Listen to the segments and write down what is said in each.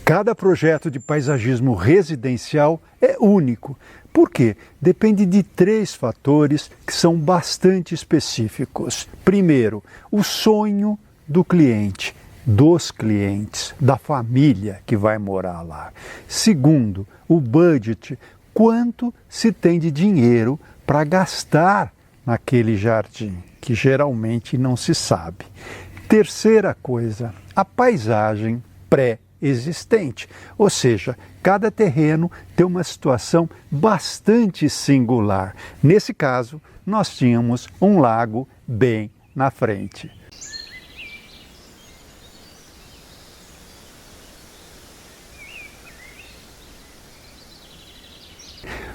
Cada projeto de paisagismo residencial é único. Por quê? Depende de 3 fatores que são bastante específicos. Primeiro, o sonho do cliente, dos clientes, da família que vai morar lá. Segundo, o budget, quanto se tem de dinheiro para gastar naquele jardim, que geralmente não se sabe. Terceira coisa, a paisagem pré-existente, ou seja, cada terreno tem uma situação bastante singular. Nesse caso, nós tínhamos um lago bem na frente.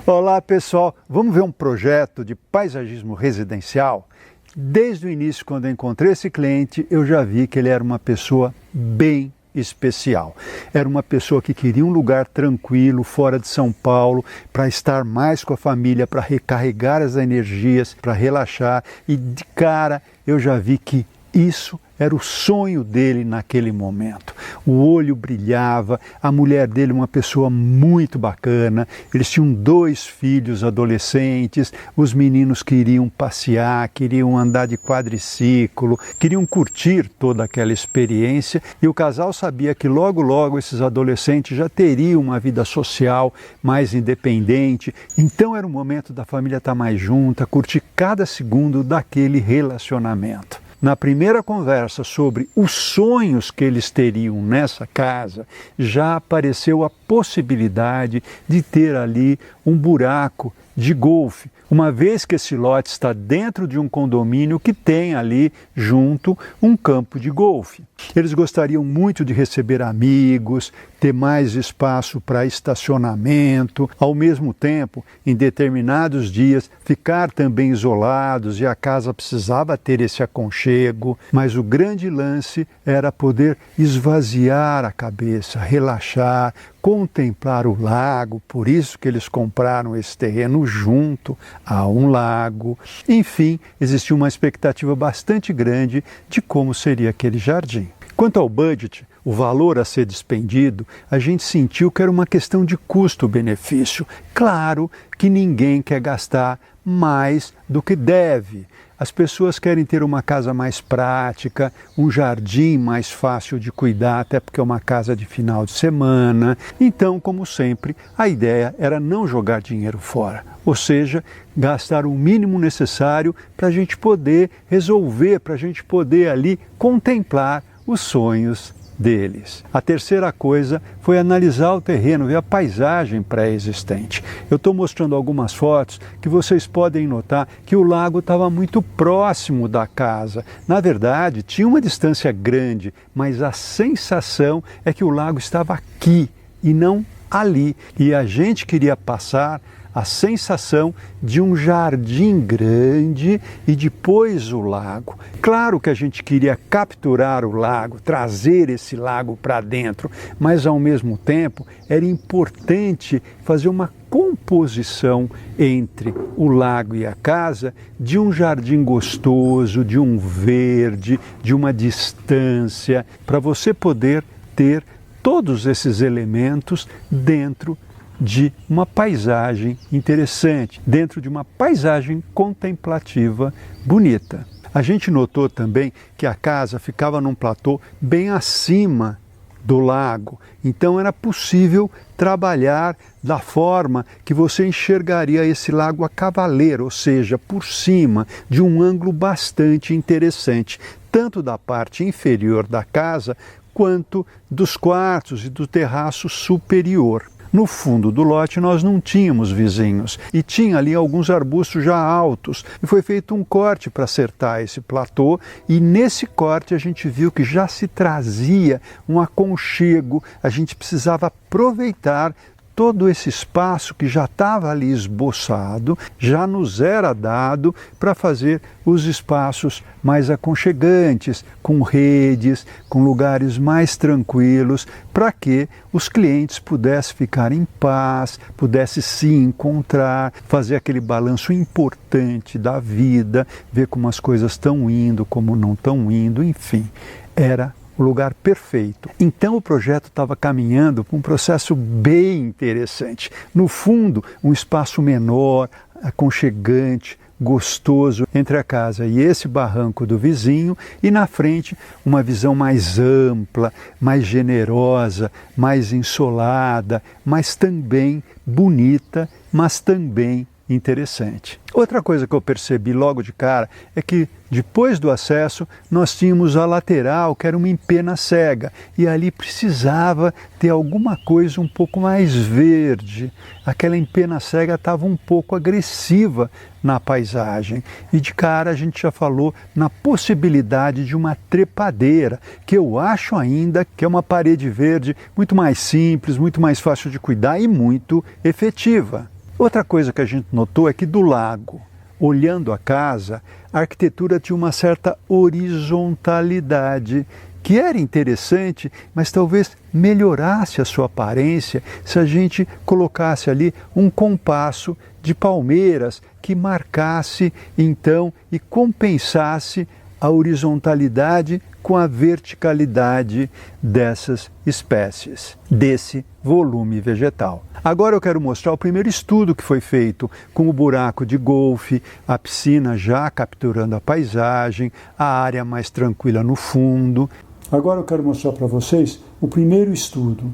Olá pessoal, vamos ver um projeto de paisagismo residencial? Desde o início, quando eu encontrei esse cliente, eu já vi que ele era uma pessoa bem especial. Era uma pessoa que queria um lugar tranquilo, fora de São Paulo, para estar mais com a família, para recarregar as energias, para relaxar. E de cara eu já vi que isso era o sonho dele naquele momento. O olho brilhava, a mulher dele uma pessoa muito bacana, eles tinham 2 filhos adolescentes, os meninos queriam passear, queriam andar de quadriciclo, queriam curtir toda aquela experiência e o casal sabia que logo logo esses adolescentes já teriam uma vida social mais independente, então era o momento da família estar mais junta, curtir cada segundo daquele relacionamento. Na primeira conversa sobre os sonhos que eles teriam nessa casa, já apareceu a possibilidade de ter ali um buraco de golfe, uma vez que esse lote está dentro de um condomínio que tem ali junto um campo de golfe. Eles gostariam muito de receber amigos, ter mais espaço para estacionamento, ao mesmo tempo, em determinados dias, ficar também isolados e a casa precisava ter esse aconchego, mas o grande lance era poder esvaziar a cabeça, relaxar, contemplar o lago, por isso que eles compraram esse terreno junto a um lago. Enfim, existia uma expectativa bastante grande de como seria aquele jardim. Quanto ao budget, o valor a ser despendido, a gente sentiu que era uma questão de custo-benefício. Claro que ninguém quer gastar mais do que deve. As pessoas querem ter uma casa mais prática, um jardim mais fácil de cuidar, até porque é uma casa de final de semana. Então, como sempre, a ideia era não jogar dinheiro fora, ou seja, gastar o mínimo necessário para a gente poder resolver, para a gente poder ali contemplar os sonhos deles. A terceira coisa foi analisar o terreno, ver a paisagem pré-existente. Eu estou mostrando algumas fotos que vocês podem notar que o lago estava muito próximo da casa. Na verdade, tinha uma distância grande, mas a sensação é que o lago estava aqui e não ali. E a gente queria passar a sensação de um jardim grande e depois o lago. Claro que a gente queria capturar o lago, trazer esse lago para dentro, mas ao mesmo tempo era importante fazer uma composição entre o lago e a casa de um jardim gostoso, de um verde, de uma distância, para você poder ter todos esses elementos dentro de uma paisagem interessante, dentro de uma paisagem contemplativa bonita. A gente notou também que a casa ficava num platô bem acima do lago, então era possível trabalhar da forma que você enxergaria esse lago a cavaleiro, ou seja, por cima, de um ângulo bastante interessante, tanto da parte inferior da casa quanto dos quartos e do terraço superior. No fundo do lote nós não tínhamos vizinhos e tinha ali alguns arbustos já altos e foi feito um corte para acertar esse platô e nesse corte a gente viu que já se trazia um aconchego, a gente precisava aproveitar todo esse espaço que já estava ali esboçado, já nos era dado para fazer os espaços mais aconchegantes, com redes, com lugares mais tranquilos, para que os clientes pudessem ficar em paz, pudessem se encontrar, fazer aquele balanço importante da vida, ver como as coisas estão indo, como não estão indo, enfim, era o lugar perfeito. Então o projeto estava caminhando para um processo bem interessante. No fundo, um espaço menor, aconchegante, gostoso entre a casa e esse barranco do vizinho, e na frente uma visão mais ampla, mais generosa, mais ensolada, mas também bonita, mas também interessante. Outra coisa que eu percebi logo de cara é que depois do acesso nós tínhamos a lateral, que era uma empena cega, e ali precisava ter alguma coisa um pouco mais verde. Aquela empena cega estava um pouco agressiva na paisagem, e de cara a gente já falou na possibilidade de uma trepadeira, que eu acho ainda que é uma parede verde muito mais simples, muito mais fácil de cuidar e muito efetiva. Outra coisa que a gente notou é que do lago, olhando a casa, a arquitetura tinha uma certa horizontalidade, que era interessante, mas talvez melhorasse a sua aparência se a gente colocasse ali um compasso de palmeiras que marcasse então e compensasse a horizontalidade com a verticalidade dessas espécies, desse volume vegetal. Agora eu quero mostrar o primeiro estudo que foi feito com o buraco de golfe, a piscina já capturando a paisagem, a área mais tranquila no fundo. Agora eu quero mostrar para vocês o primeiro estudo.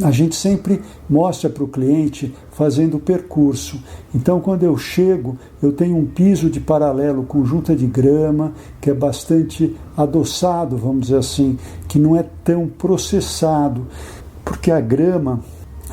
A gente sempre mostra para o cliente fazendo o percurso. Então, quando eu chego, eu tenho um piso de paralelo com junta de grama, que é bastante adoçado, vamos dizer assim, que não é tão processado, porque a grama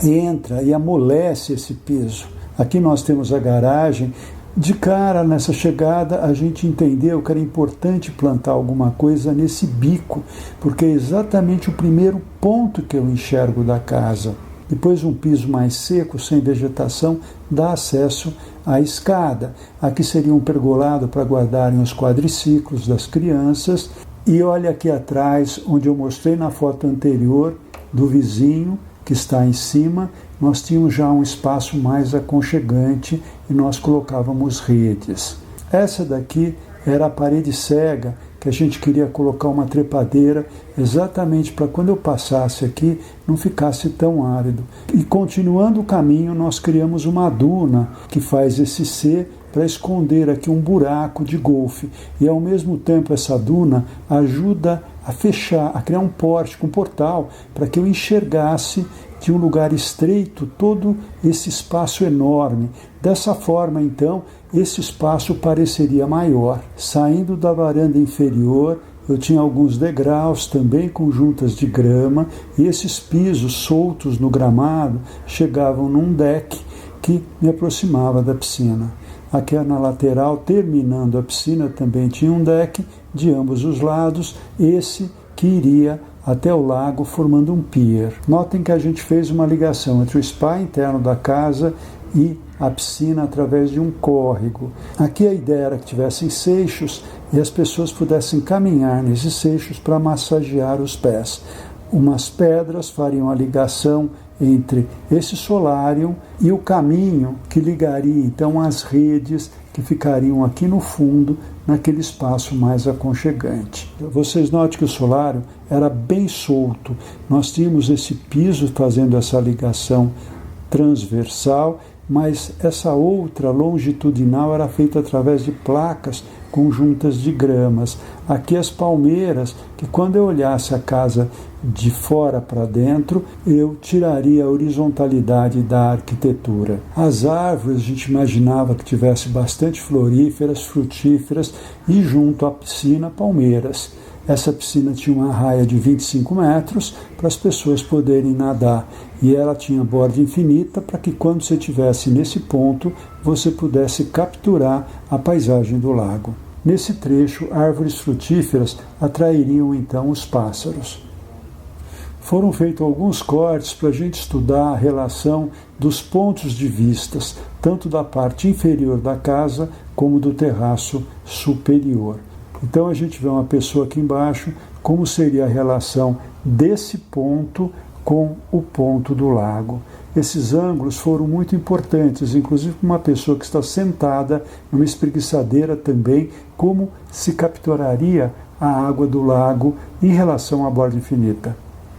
entra e amolece esse piso. Aqui nós temos a garagem. De cara, nessa chegada, a gente entendeu que era importante plantar alguma coisa nesse bico, porque é exatamente o primeiro ponto que eu enxergo da casa. Depois, um piso mais seco, sem vegetação, dá acesso à escada. Aqui seria um pergolado para guardarem os quadriciclos das crianças. E olha aqui atrás, onde eu mostrei na foto anterior do vizinho, que está em cima, nós tínhamos já um espaço mais aconchegante e nós colocávamos redes. Essa daqui era a parede cega, que a gente queria colocar uma trepadeira exatamente para quando eu passasse aqui não ficasse tão árido. E continuando o caminho, nós criamos uma duna que faz esse C para esconder aqui um buraco de golfe. E ao mesmo tempo essa duna ajuda a fechar, a criar um pórtico, um portal, para que eu enxergasse de um lugar estreito todo esse espaço enorme. Dessa forma, então, esse espaço pareceria maior. Saindo da varanda inferior, eu tinha alguns degraus também com juntas de grama, e esses pisos soltos no gramado chegavam num deck que me aproximava da piscina. Aqui na lateral, terminando a piscina, também tinha um deck de ambos os lados, esse que iria até o lago formando um pier. Notem que a gente fez uma ligação entre o spa interno da casa e a piscina através de um córrego. Aqui a ideia era que tivessem seixos e as pessoas pudessem caminhar nesses seixos para massagear os pés. Umas pedras fariam a ligação entre esse solário e o caminho que ligaria então as redes que ficariam aqui no fundo, naquele espaço mais aconchegante. Vocês notem que o solário era bem solto. Nós tínhamos esse piso fazendo essa ligação transversal, mas essa outra longitudinal era feita através de placas com juntas de gramas. Aqui as palmeiras, que quando eu olhasse a casa de fora para dentro, eu tiraria a horizontalidade da arquitetura. As árvores, a gente imaginava que tivesse bastante floríferas, frutíferas e junto à piscina, palmeiras. Essa piscina tinha uma raia de 25 metros para as pessoas poderem nadar. E ela tinha borda infinita para que quando você estivesse nesse ponto, você pudesse capturar a paisagem do lago. Nesse trecho, árvores frutíferas atrairiam então os pássaros. Foram feitos alguns cortes para a gente estudar a relação dos pontos de vistas, tanto da parte inferior da casa como do terraço superior. Então a gente vê uma pessoa aqui embaixo, como seria a relação desse ponto com o ponto do lago. Esses ângulos foram muito importantes, inclusive para uma pessoa que está sentada numa espreguiçadeira também, como se capturaria a água do lago em relação à borda infinita.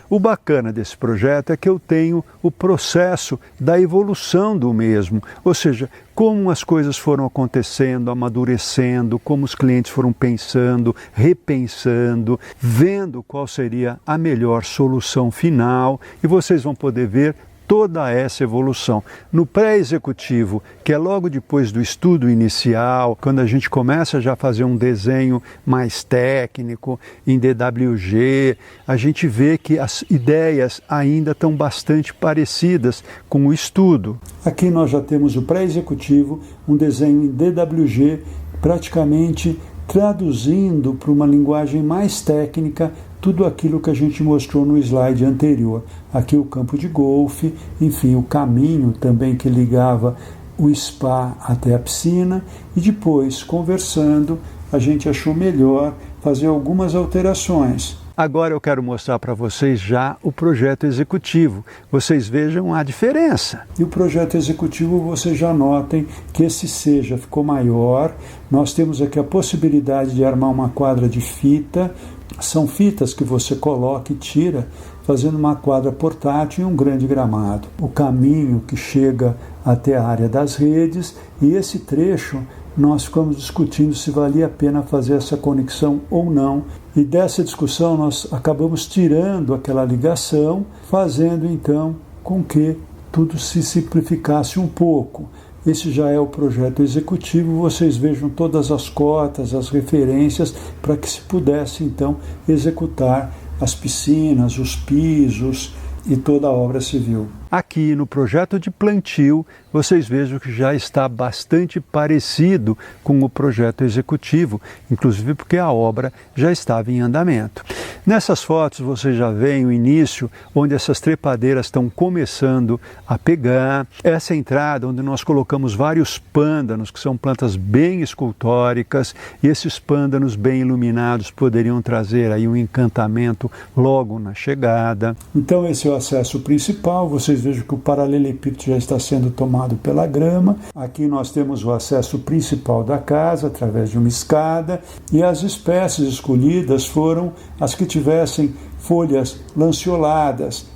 O bacana desse projeto é que eu tenho o processo da evolução do mesmo, ou seja, como as coisas foram acontecendo, amadurecendo, como os clientes foram pensando, repensando, vendo qual seria a melhor solução final, e vocês vão poder ver toda essa evolução. No pré-executivo, que é logo depois do estudo inicial, quando a gente começa já a fazer um desenho mais técnico, em DWG, a gente vê que as ideias ainda estão bastante parecidas com o estudo. Aqui nós já temos o pré-executivo, um desenho em DWG, praticamente traduzindo para uma linguagem mais técnica tudo aquilo que a gente mostrou no slide anterior. Aqui o campo de golfe, enfim, o caminho também que ligava o spa até a piscina, e depois, conversando, a gente achou melhor fazer algumas alterações. Agora eu quero mostrar para vocês já o projeto executivo. Vocês vejam a diferença. E o projeto executivo, vocês já notem que esse seja ficou maior. Nós temos aqui a possibilidade de armar uma quadra de fita. São fitas que você coloca e tira, fazendo uma quadra portátil e um grande gramado. O caminho que chega até a área das redes, e esse trecho nós ficamos discutindo se valia a pena fazer essa conexão ou não. E dessa discussão nós acabamos tirando aquela ligação, fazendo então com que tudo se simplificasse um pouco. Esse já é o projeto executivo, vocês vejam todas as cotas, as referências, para que se pudesse então executar as piscinas, os pisos e toda a obra civil. Aqui no projeto de plantio, vocês vejam que já está bastante parecido com o projeto executivo, inclusive porque a obra já estava em andamento. Nessas fotos vocês já veem o início, onde essas trepadeiras estão começando a pegar. Essa entrada onde nós colocamos vários pândanos, que são plantas bem escultóricas, e esses pândanos bem iluminados poderiam trazer aí um encantamento logo na chegada. Então esse é o acesso principal, vocês vejam que o paralelepípedo já está sendo tomado pela grama. Aqui nós temos o acesso principal da casa, através de uma escada, e as espécies escolhidas foram as que tivessem folhas lanceoladas,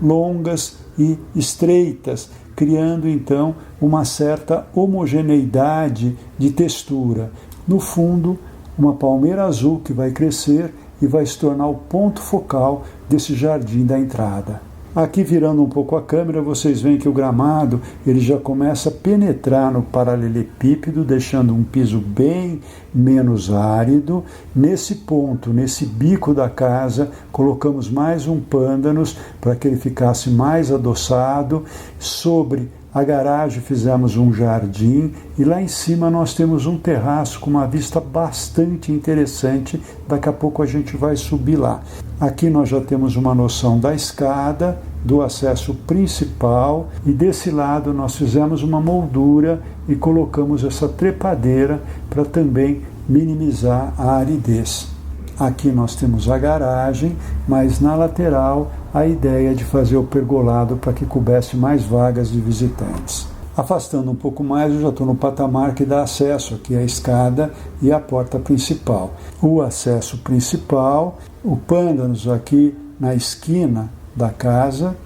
longas e estreitas, criando então uma certa homogeneidade de textura. No fundo, uma palmeira azul que vai crescer e vai se tornar o ponto focal desse jardim da entrada. Aqui, virando um pouco a câmera, vocês veem que o gramado ele já começa a penetrar no paralelepípedo, deixando um piso bem menos árido. Nesse ponto, nesse bico da casa, colocamos mais um pândanos para que ele ficasse mais adoçado. Sobre a garagem fizemos um jardim e lá em cima nós temos um terraço com uma vista bastante interessante. Daqui a pouco a gente vai subir lá. Aqui nós já temos uma noção da escada, do acesso principal, e desse lado nós fizemos uma moldura e colocamos essa trepadeira para também minimizar a aridez. Aqui nós temos a garagem, mas na lateral a ideia de fazer o pergolado para que coubesse mais vagas de visitantes. Afastando um pouco mais, eu já estou no patamar que dá acesso aqui à escada e à porta principal. O acesso principal, o pândanos aqui na esquina da casa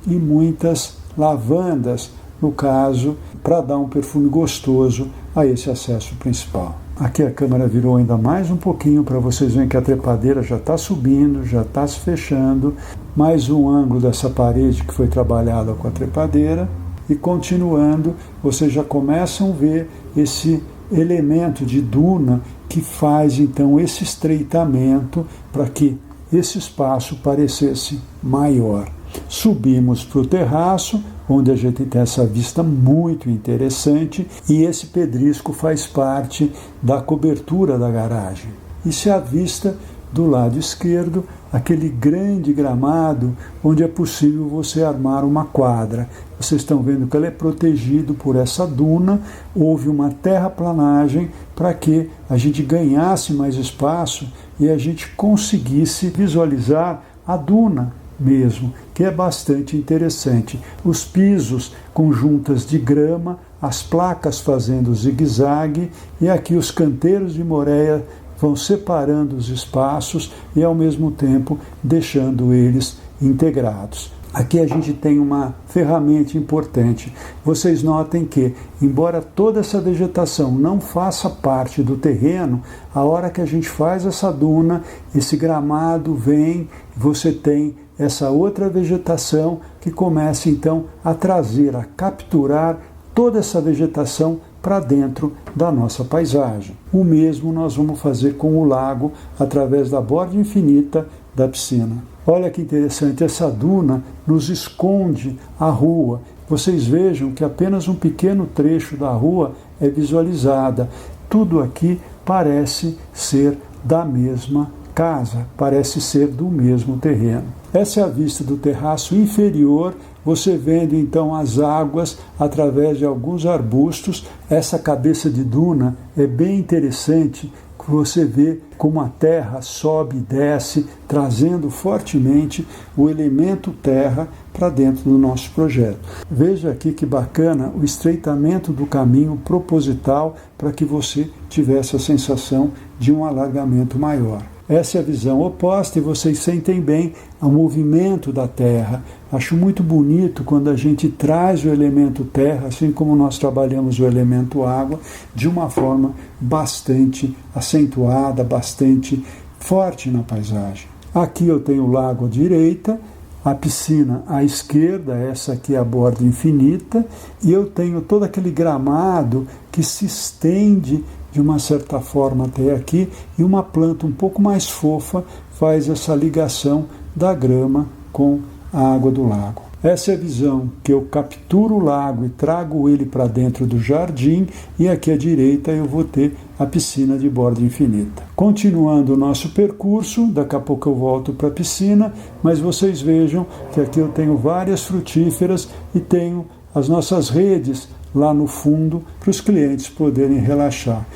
e muitas lavandas, no caso, para dar um perfume gostoso a esse acesso principal. Aqui a câmera virou ainda mais um pouquinho para vocês verem que a trepadeira já está subindo, já está se fechando. Mais um ângulo dessa parede que foi trabalhada com a trepadeira. E continuando, vocês já começam a ver esse elemento de duna que faz então esse estreitamento para que esse espaço parecesse maior. Subimos para o terraço, onde a gente tem essa vista muito interessante, e esse pedrisco faz parte da cobertura da garagem. E se avista do lado esquerdo aquele grande gramado onde é possível você armar uma quadra. Vocês estão vendo que ele é protegido por essa duna. Houve uma terraplanagem para que a gente ganhasse mais espaço e a gente conseguisse visualizar a duna mesmo, que é bastante interessante. Os pisos com juntas de grama, as placas fazendo zigue-zague, e aqui os canteiros de moreia vão separando os espaços e ao mesmo tempo deixando eles integrados. Aqui a gente tem uma ferramenta importante. Vocês notem que, embora toda essa vegetação não faça parte do terreno, a hora que a gente faz essa duna, esse gramado vem, você tem essa outra vegetação que começa então a trazer, a capturar toda essa vegetação para dentro da nossa paisagem. O mesmo nós vamos fazer com o lago através da borda infinita da piscina. Olha que interessante, essa duna nos esconde a rua. Vocês vejam que apenas um pequeno trecho da rua é visualizada. Tudo aqui parece ser da mesma casa, parece ser do mesmo terreno. Essa é a vista do terraço inferior, você vendo então as águas através de alguns arbustos. Essa cabeça de duna é bem interessante, que você vê como a terra sobe e desce, trazendo fortemente o elemento terra para dentro do nosso projeto. Veja aqui que bacana o estreitamento do caminho proposital para que você tivesse a sensação de um alargamento maior. Essa é a visão oposta e vocês sentem bem o movimento da terra. Acho muito bonito quando a gente traz o elemento terra, assim como nós trabalhamos o elemento água, de uma forma bastante acentuada, bastante forte na paisagem. Aqui eu tenho o lago à direita, a piscina à esquerda, essa aqui é a borda infinita, e eu tenho todo aquele gramado que se estende de uma certa forma até aqui, e uma planta um pouco mais fofa faz essa ligação da grama com a água do lago. Essa é a visão que eu capturo o lago e trago ele para dentro do jardim, e aqui à direita eu vou ter a piscina de borda infinita. Continuando o nosso percurso, daqui a pouco eu volto para a piscina, mas vocês vejam que aqui eu tenho várias frutíferas e tenho as nossas redes lá no fundo para os clientes poderem relaxar.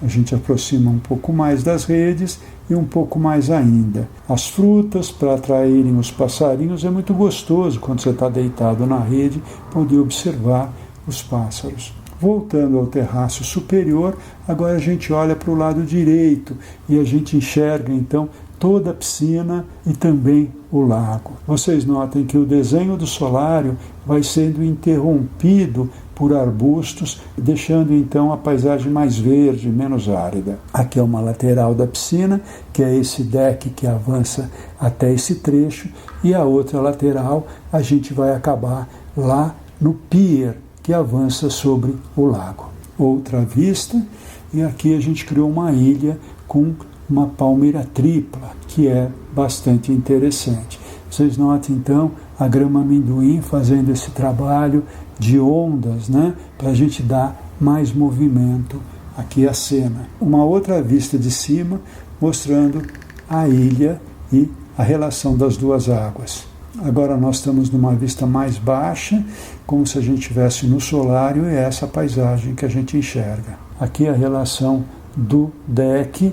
A gente aproxima um pouco mais das redes e um pouco mais ainda. As frutas para atraírem os passarinhos, é muito gostoso quando você está deitado na rede poder observar os pássaros. Voltando ao terraço superior, agora a gente olha para o lado direito e a gente enxerga então toda a piscina e também o lago. Vocês notem que o desenho do solário vai sendo interrompido por arbustos, deixando então a paisagem mais verde, menos árida. Aqui é uma lateral da piscina, que é esse deck que avança até esse trecho, e a outra lateral a gente vai acabar lá no pier, que avança sobre o lago. Outra vista, e aqui a gente criou uma ilha com uma palmeira tripla, que é bastante interessante. Vocês notam então a grama amendoim fazendo esse trabalho de ondas, né, para a gente dar mais movimento aqui à cena. Uma outra vista de cima mostrando a ilha e a relação das duas águas. Agora nós estamos numa vista mais baixa, como se a gente estivesse no solário, e é essa paisagem que a gente enxerga. Aqui a relação do deck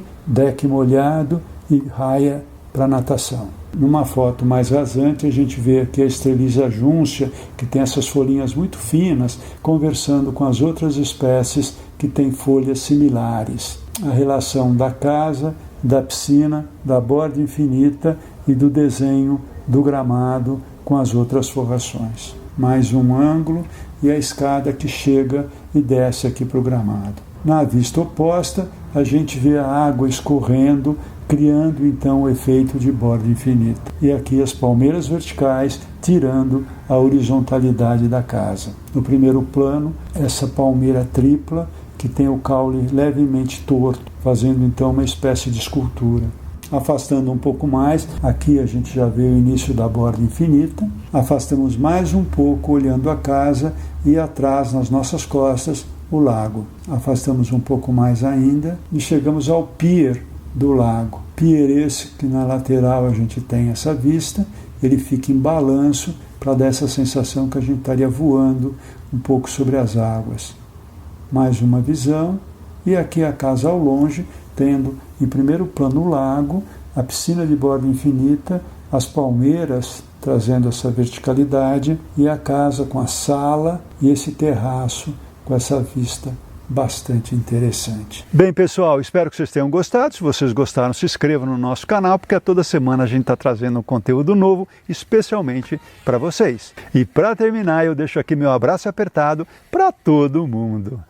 molhado e raia para natação. Numa foto mais rasante, a gente vê aqui a Estreliza júncia, que tem essas folhinhas muito finas, conversando com as outras espécies que têm folhas similares. A relação da casa, da piscina, da borda infinita e do desenho do gramado com as outras forrações. Mais um ângulo e a escada que chega e desce aqui para o gramado. Na vista oposta, a gente vê a água escorrendo, criando então o efeito de borda infinita. E aqui as palmeiras verticais tirando a horizontalidade da casa. No primeiro plano, essa palmeira tripla que tem o caule levemente torto, fazendo então uma espécie de escultura. Afastando um pouco mais, aqui a gente já vê o início da borda infinita. Afastamos mais um pouco olhando a casa e atrás, nas nossas costas, o lago. Afastamos um pouco mais ainda e chegamos ao pier do lago. Pier esse que na lateral a gente tem essa vista, ele fica em balanço para dar essa sensação que a gente estaria voando um pouco sobre as águas. Mais uma visão, e aqui a casa ao longe, tendo em primeiro plano o lago, a piscina de borda infinita, as palmeiras trazendo essa verticalidade, e a casa com a sala e esse terraço com essa vista bastante interessante. Bem, pessoal, espero que vocês tenham gostado. Se vocês gostaram, se inscrevam no nosso canal, porque toda semana a gente está trazendo um conteúdo novo, especialmente para vocês. E para terminar, eu deixo aqui meu abraço apertado para todo mundo.